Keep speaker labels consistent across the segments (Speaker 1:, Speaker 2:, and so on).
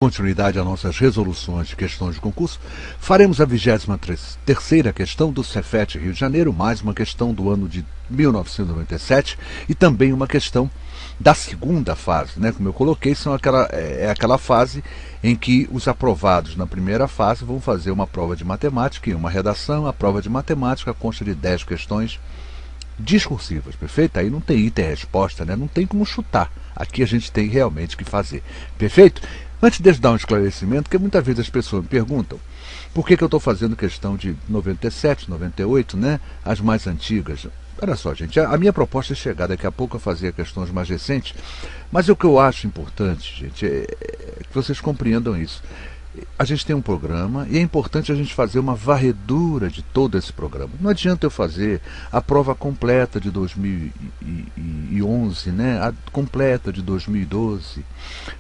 Speaker 1: Continuidade às nossas resoluções de questões de concurso, faremos a 23ª questão do Cefet Rio de Janeiro, mais uma questão do ano de 1997 e também uma questão da segunda fase, né? Como eu coloquei, é aquela fase em que os aprovados na primeira fase vão fazer uma prova de matemática e uma redação. A prova de matemática consta de 10 questões discursivas, perfeito? Aí não tem item e resposta, né? Não tem como chutar. Aqui a gente tem realmente que fazer, perfeito? Antes de dar um esclarecimento, porque muitas vezes as pessoas me perguntam por que eu estou fazendo questão de 97, 98, né? As mais antigas. Olha só, gente, a minha proposta é chegar daqui a pouco a fazer questões mais recentes, mas o que eu acho importante, gente, é que vocês compreendam isso. A gente tem um programa e é importante a gente fazer uma varredura de todo esse programa. Não adianta eu fazer a prova completa de 2011, né? A completa de 2012.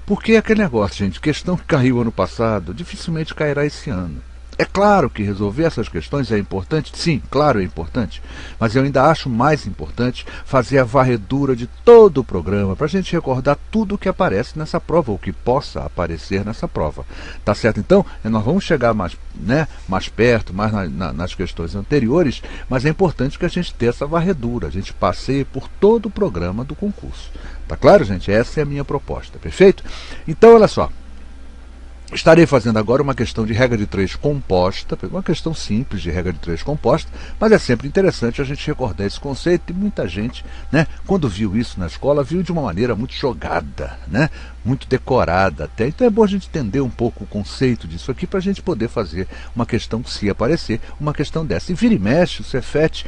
Speaker 1: Porque é aquele negócio, gente, questão que caiu ano passado, dificilmente cairá esse ano. É claro que resolver essas questões é importante, sim, claro, é importante, mas eu ainda acho mais importante fazer a varredura de todo o programa, para a gente recordar tudo o que aparece nessa prova, ou que possa aparecer nessa prova. Tá certo? Então, nós vamos chegar mais perto, mais nas questões anteriores, mas é importante que a gente tenha essa varredura, a gente passeie por todo o programa do concurso. Tá claro, gente? Essa é a minha proposta, perfeito? Então, olha só. Estarei fazendo agora uma questão de regra de 3 composta, uma questão simples de regra de 3 composta, mas é sempre interessante a gente recordar esse conceito, e muita gente, né, quando viu isso na escola, viu de uma maneira muito jogada, né, muito decorada até. Então é bom a gente entender um pouco o conceito disso aqui para a gente poder fazer uma questão, se aparecer, uma questão dessa. E vira e mexe, o Cefet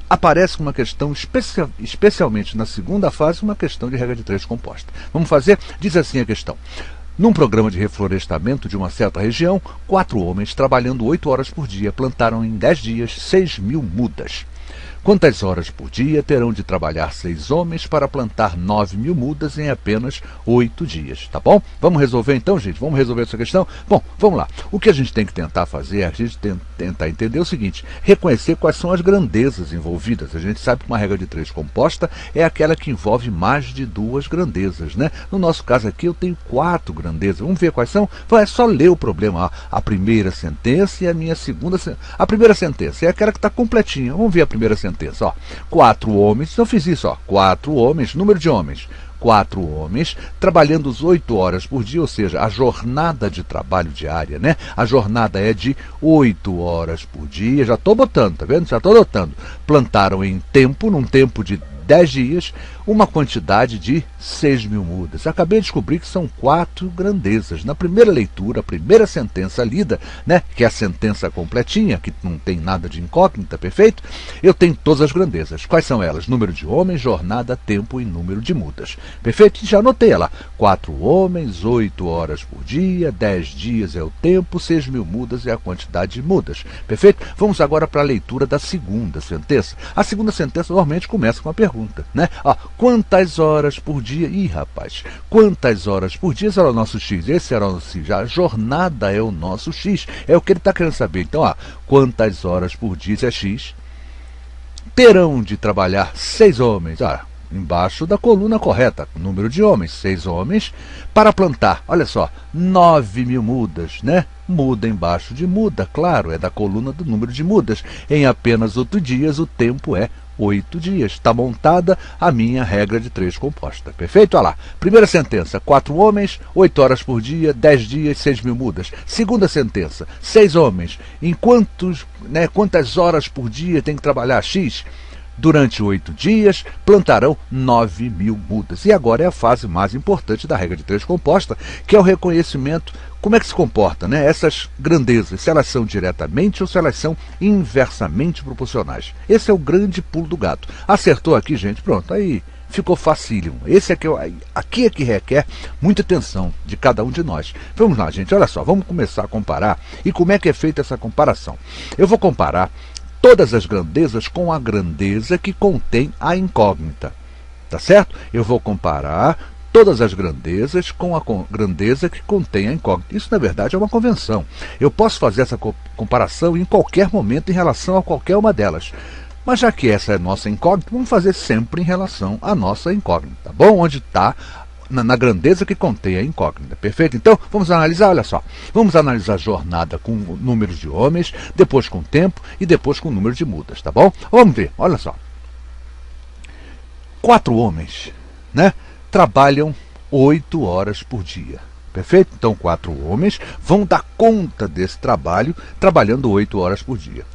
Speaker 1: aparece uma questão, especialmente na segunda fase, uma questão de regra de 3 composta. Vamos fazer? Diz assim a questão. Num programa de reflorestamento de uma certa região, 4 homens, trabalhando 8 horas por dia, plantaram em 10 dias 6.000 mudas. Quantas horas por dia terão de trabalhar 6 homens para plantar 9.000 mudas em apenas 8 dias? Tá bom? Vamos resolver então, gente? Vamos resolver essa questão? Bom, vamos lá. O que a gente tem que tentar fazer é a gente tentar entender o seguinte: reconhecer quais são as grandezas envolvidas. A gente sabe que uma regra de 3 composta é aquela que envolve mais de 2 grandezas, né? No nosso caso aqui eu tenho 4 grandezas. Vamos ver quais são? É só ler o problema. Ó. A primeira sentença e a minha segunda sentença. A primeira sentença é aquela que está completinha. Vamos ver a primeira sentença. Ó, 4 homens, eu fiz isso, ó, 4 homens, número de homens, 4 homens trabalhando 8 horas por dia, ou seja, a jornada de trabalho diária, né? A jornada é de 8 horas por dia, já estou botando, tá vendo? Já estou notando. Plantaram num tempo de 10 dias, uma quantidade de 6.000 mudas. Acabei de descobrir que são 4 grandezas. Na primeira leitura, a primeira sentença lida, né, que é a sentença completinha, que não tem nada de incógnita, perfeito? Eu tenho todas as grandezas. Quais são elas? Número de homens, jornada, tempo e número de mudas. Perfeito? Já anotei lá. 4 homens, 8 horas por dia, 10 dias é o tempo, 6.000 mudas é a quantidade de mudas. Perfeito? Vamos agora para a leitura da segunda sentença. A segunda sentença normalmente começa com uma pergunta, né? Ó, quantas horas por dia? Ih, rapaz, quantas horas por dia será o nosso X? Esse era o nosso X. A jornada é o nosso X. É o que ele está querendo saber. Então, ó, quantas horas por dia é X? Terão de trabalhar 6 homens. Embaixo da coluna correta, número de homens, 6 homens, para plantar, olha só, 9.000 mudas, né? Muda embaixo de muda, claro, é da coluna do número de mudas. Em apenas 8 dias, o tempo é 8 dias. Está montada a minha regra de 3 composta. Perfeito? Olha lá. Primeira sentença, 4 homens, 8 horas por dia, 10 dias, 6.000 mudas. Segunda sentença, 6 homens. Quantas horas por dia tem que trabalhar X? Durante 8 dias, plantarão 9.000 mudas. E agora é a fase mais importante da regra de 3 composta, que é o reconhecimento. Como é que se comporta, né? Essas grandezas, se elas são diretamente ou se elas são inversamente proporcionais. Esse é o grande pulo do gato. Acertou aqui, gente? Pronto, aí ficou facílimo. Esse aqui é que requer muita atenção de cada um de nós. Vamos lá, gente, olha só, vamos começar a comparar. E como é que é feita essa comparação? Eu vou comparar todas as grandezas com a grandeza que contém a incógnita. Tá certo? Eu vou comparar todas as grandezas com a grandeza que contém a incógnita. Isso, na verdade, é uma convenção. Eu posso fazer essa comparação em qualquer momento em relação a qualquer uma delas. Mas já que essa é a nossa incógnita, vamos fazer sempre em relação à nossa incógnita, tá bom? Onde está na grandeza que contém a incógnita, perfeito? Então, vamos analisar, olha só. Vamos analisar a jornada com números de homens, depois com tempo e depois com número de mudas, tá bom? Vamos ver, olha só. 4 homens, né, trabalham 8 horas por dia, perfeito? Então, 4 homens vão dar conta desse trabalho, trabalhando 8 horas por dia.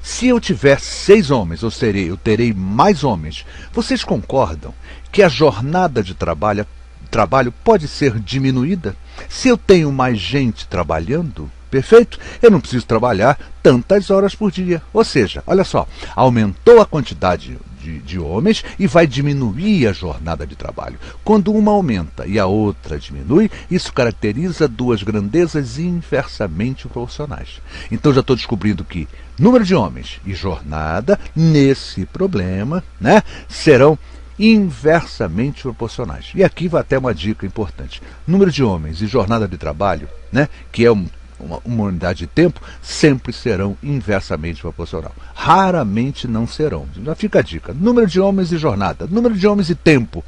Speaker 1: Se eu tiver 6 homens, ou seja, eu terei mais homens, vocês concordam que a jornada de trabalho pode ser diminuída? Se eu tenho mais gente trabalhando, perfeito? Eu não preciso trabalhar tantas horas por dia. Ou seja, olha só, aumentou a quantidade de homens e vai diminuir a jornada de trabalho. Quando uma aumenta e a outra diminui, isso caracteriza duas grandezas inversamente proporcionais. Então já estou descobrindo que número de homens e jornada, nesse problema, né, serão inversamente proporcionais. E aqui vai até uma dica importante. Número de homens e jornada de trabalho, né, que é uma unidade de tempo, sempre serão inversamente proporcional. Raramente não serão. Já fica a dica. Número de homens e jornada. Número de homens e tempo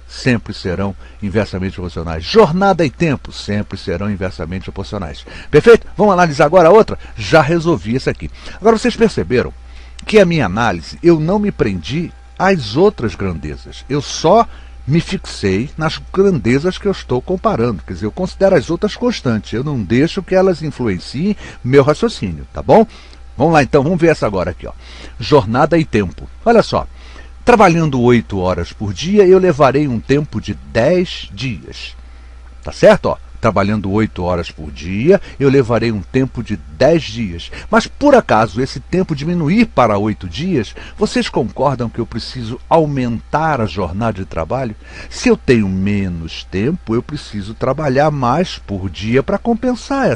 Speaker 1: sempre serão inversamente proporcionais. Jornada e tempo sempre serão inversamente proporcionais. Perfeito? Vamos analisar agora a outra? Já resolvi isso aqui. Agora vocês perceberam que a minha análise, eu não me prendi às outras grandezas. Eu só me fixei nas grandezas que eu estou comparando. Quer dizer, eu considero as outras constantes. Eu não deixo que elas influenciem meu raciocínio, tá bom? Vamos lá então, vamos ver essa agora aqui, ó. Jornada e tempo. Olha só, trabalhando 8 horas por dia, eu levarei um tempo de 10 dias. Tá certo, ó? Trabalhando 8 horas por dia, eu levarei um tempo de 10 dias. Mas, por acaso, esse tempo diminuir para 8 dias, vocês concordam que eu preciso aumentar a jornada de trabalho? Se eu tenho menos tempo, eu preciso trabalhar mais por dia para compensar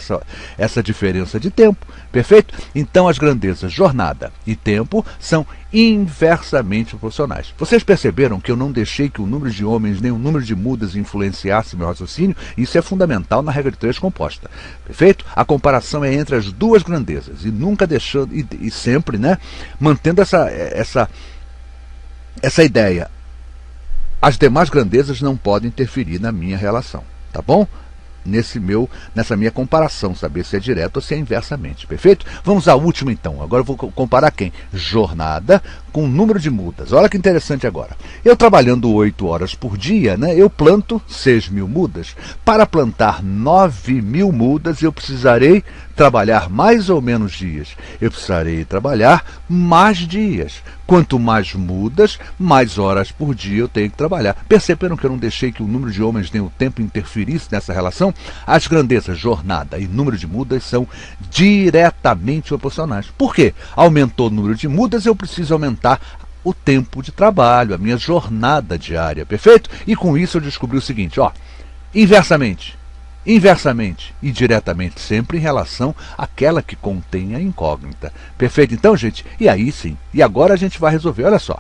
Speaker 1: essa diferença de tempo. Perfeito? Então, as grandezas jornada e tempo são inversamente proporcionais. Vocês perceberam que eu não deixei que o número de homens nem o número de mudas influenciasse meu raciocínio? Isso é fundamental na regra de 3 composta. Perfeito? A comparação é entre as duas grandezas e nunca deixando, e sempre, né, mantendo essa ideia. As demais grandezas não podem interferir na minha relação. Tá bom? Nessa minha comparação, saber se é direto ou se é inversamente, perfeito? Vamos à última então, agora eu vou comparar quem? Jornada com número de mudas. Olha que interessante agora. Eu trabalhando 8 horas por dia, né, eu planto 6.000 mudas. Para plantar 9.000 mudas, eu precisarei trabalhar mais ou menos dias? Eu precisarei trabalhar mais dias. Quanto mais mudas, mais horas por dia eu tenho que trabalhar. Perceberam que eu não deixei que o número de homens nem o tempo interferisse nessa relação? As grandezas jornada e número de mudas são diretamente proporcionais. Por quê? Aumentou o número de mudas, eu preciso aumentar o tempo de trabalho, a minha jornada diária, perfeito? E com isso eu descobri o seguinte, ó, inversamente e diretamente, sempre em relação àquela que contém a incógnita. Perfeito? Então, gente, e aí sim, e agora a gente vai resolver, olha só.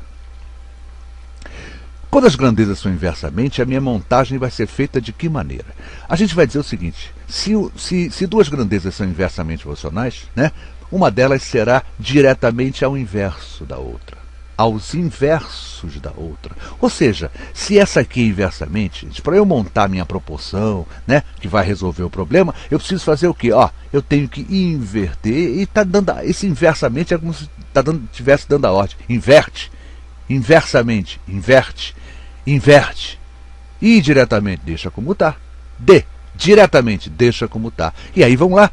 Speaker 1: Quando as grandezas são inversamente, a minha montagem vai ser feita de que maneira? A gente vai dizer o seguinte, se duas grandezas são inversamente proporcionais, né, uma delas será diretamente ao inverso da outra, aos inversos da outra. Ou seja, se essa aqui é inversamente, para eu montar minha proporção, né, que vai resolver o problema, eu preciso fazer o quê? Ó, eu tenho que inverter, e tá dando, esse inversamente é como se estivesse dando a ordem. Inverte, inversamente, inverte, inverte. E diretamente deixa como está. Diretamente deixa como está. E aí vamos lá,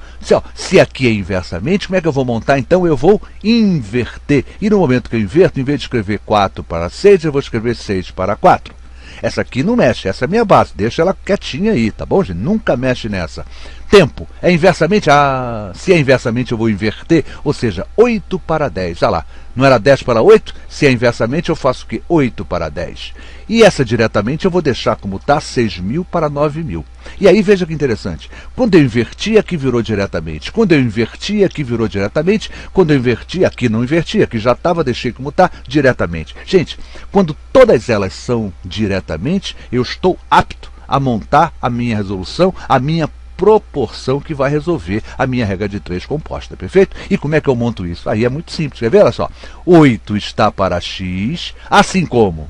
Speaker 1: se aqui é inversamente, como é que eu vou montar? Então eu vou inverter. E no momento que eu inverto, em vez de escrever 4 para 6, eu vou escrever 6 para 4. Essa aqui não mexe, essa é a minha base, deixa ela quietinha aí, tá bom, gente? Nunca mexe nessa. Tempo, é inversamente? Ah, se é inversamente eu vou inverter, ou seja, 8 para 10, olha lá. Não era 10 para 8? Se é inversamente, eu faço o quê? 8 para 10. E essa diretamente eu vou deixar como está, 6.000 para 9.000. E aí veja que interessante. Quando eu inverti, aqui virou diretamente. Quando eu inverti, aqui virou diretamente. Quando eu inverti, aqui não inverti. Aqui já estava, deixei como está, diretamente. Gente, quando todas elas são diretamente, eu estou apto a montar a minha resolução, a minha proporção que vai resolver a minha regra de 3 composta, perfeito? E como é que eu monto isso? Aí é muito simples, quer ver? Olha só, 8 está para x, assim como,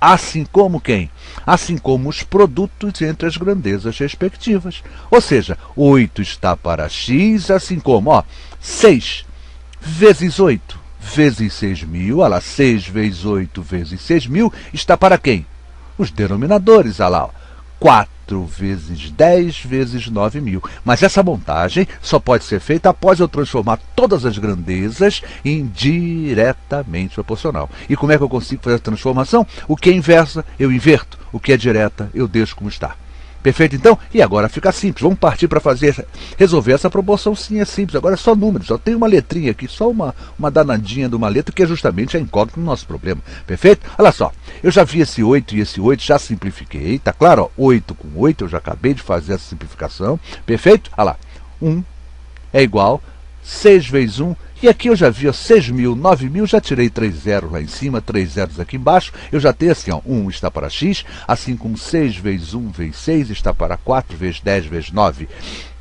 Speaker 1: Assim como quem? Assim como os produtos entre as grandezas respectivas. Ou seja, 8 está para x, assim como 6 vezes 8 vezes 6.000, olha lá, 6 vezes 8 vezes 6.000 está para quem? Os denominadores, olha lá, 4 vezes 10 vezes 9.000. Mas essa montagem só pode ser feita após eu transformar todas as grandezas em diretamente proporcional. E como é que eu consigo fazer a transformação? O que é inversa, eu inverto. O que é direta, eu deixo como está. Perfeito, então? E agora fica simples. Vamos partir para resolver essa proporção. Sim, é simples. Agora é só números. Só tem uma letrinha aqui, só uma danadinha de uma letra, que é justamente a incógnita do nosso problema. Perfeito? Olha só. Eu já vi esse 8 e esse 8, já simplifiquei. Tá claro? 8 com 8, eu já acabei de fazer essa simplificação. Perfeito? Olha lá. 1 é igual 6 vezes 1. E aqui eu já vi 6.000, 9.000, já tirei 3 zeros lá em cima, 3 zeros aqui embaixo. Eu já tenho assim, 1 está para x, assim como 6 vezes 1 vezes 6 está para 4 vezes 10 vezes 9.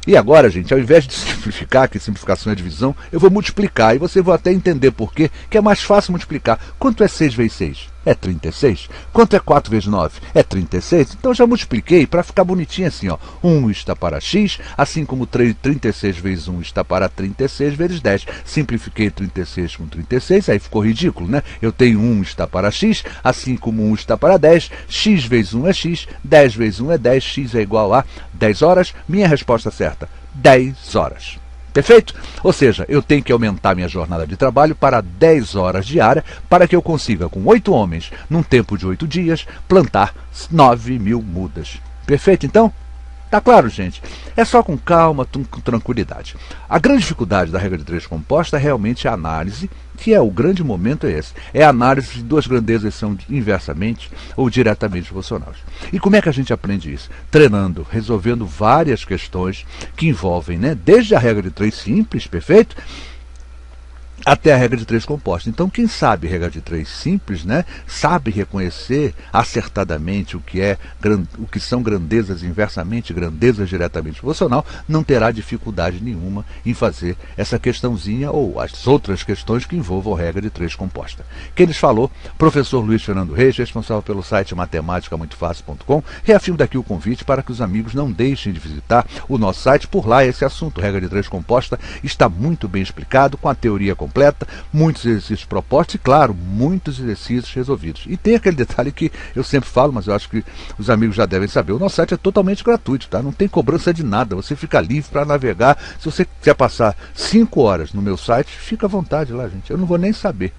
Speaker 1: E agora, gente, ao invés de simplificar, que simplificação é divisão, eu vou multiplicar. E você vai até entender por quê, que é mais fácil multiplicar. Quanto é 6 vezes 6? É 36. Quanto é 4 vezes 9? É 36. Então eu já multipliquei para ficar bonitinho assim. 1 está para x, assim como 36 vezes 1 está para 36 vezes 10. Simplifiquei 36 com 36, aí ficou ridículo, né? Eu tenho 1 está para x, assim como 1 está para 10. X vezes 1 é x, 10 vezes 1 é 10, x é igual a 10 horas. Minha resposta certa, 10 horas. Perfeito? Ou seja, eu tenho que aumentar minha jornada de trabalho para 10 horas diárias para que eu consiga, com 8 homens, num tempo de 8 dias, plantar 9.000 mudas. Perfeito, então? Tá claro, gente? É só com calma, com tranquilidade. A grande dificuldade da regra de 3 composta é realmente a análise, que é o grande momento é esse. É a análise se duas grandezas são inversamente ou diretamente proporcionais. E como é que a gente aprende isso? Treinando, resolvendo várias questões que envolvem, desde a regra de 3 simples, perfeito? Até a regra de 3 composta. Então, quem sabe regra de 3 simples, sabe reconhecer acertadamente o que são grandezas inversamente, grandezas diretamente proporcional, não terá dificuldade nenhuma em fazer essa questãozinha ou as outras questões que envolvam a regra de 3 composta. Quem lhes falou, professor Luiz Fernando Reis, responsável pelo site matematicamuitofácil.com. Reafirmo daqui o convite para que os amigos não deixem de visitar o nosso site. Por lá, esse assunto, regra de 3 composta, está muito bem explicado, com a teoria completa, muitos exercícios propostos e, claro, muitos exercícios resolvidos. E tem aquele detalhe que eu sempre falo, mas eu acho que os amigos já devem saber. O nosso site é totalmente gratuito, tá? Não tem cobrança de nada. Você fica livre para navegar. Se você quiser passar 5 horas no meu site, fica à vontade lá, gente. Eu não vou nem saber.